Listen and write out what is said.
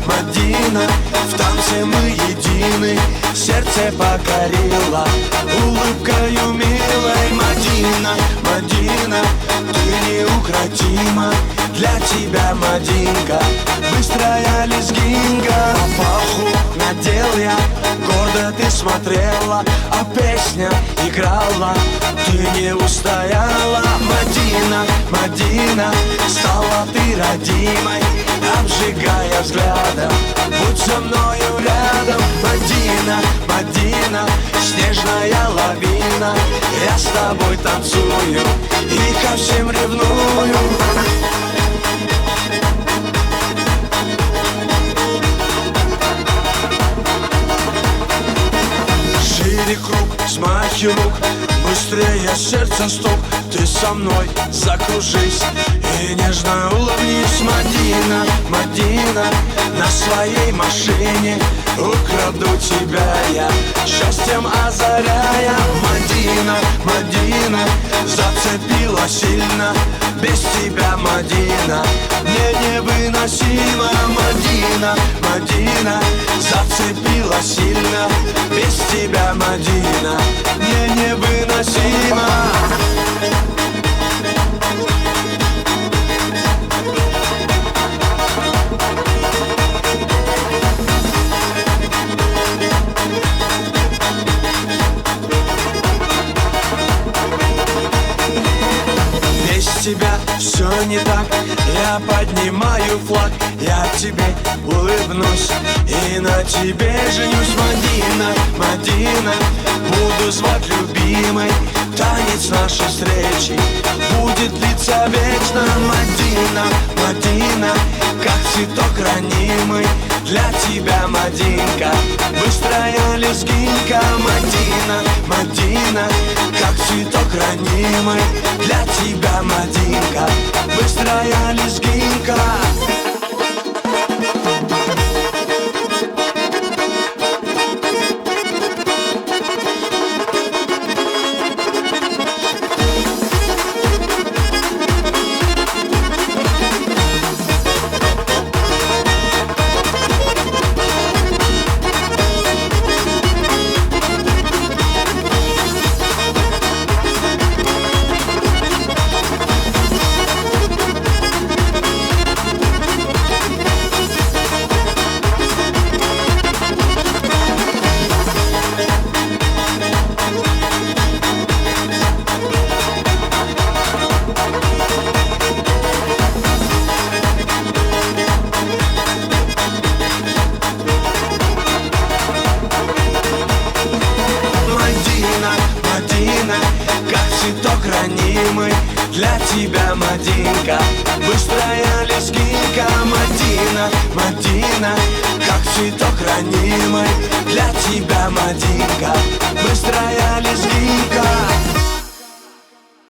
Мадина, в танце мы едины, сердце покорила улыбкою милой. Мадина, Мадина, ты неукротима, для тебя, Мадинка, быстрая лезгинка. Папаху надел я, гордо ты смотрела, а песня играла, ты не устояла. Мадина, Мадина, стала ты родимой, обжигая взглядом, будь со мною рядом. Мадина, Мадина, снежная лавина, я с тобой танцую и ко всем ревную. Шире круг, смахи рук, быстрее сердце стук, ты со мной закружись и нежно улыбнись. Мадина, Мадина, на своей машине украду тебя я, счастьем озаряя. Мадина, Мадина, зацепила сильно, без тебя, Мадина, мне невыносимо. Мадина, Мадина, зацепила сильно, без тебя, Мадина, мне невыносимо. Тебя все не так, я поднимаю флаг, я тебе улыбнусь и на тебе женюсь. Мадина, Мадина, буду звать любимой, танец нашей встречи будет длиться вечно. Мадина, Мадина, как цветок ранимый, для тебя, Мадинка, быстрая лезгинка. Мадина, Мадина, как цветок ранимый, для тебя, Мадинка, быстрая лезгинка. Цветок ранимый, для тебя, Мадинка, быстрая лезгинка. Мадина, Мадина, как цветок ранимый, для тебя, Мадинка, быстрая лезгинка.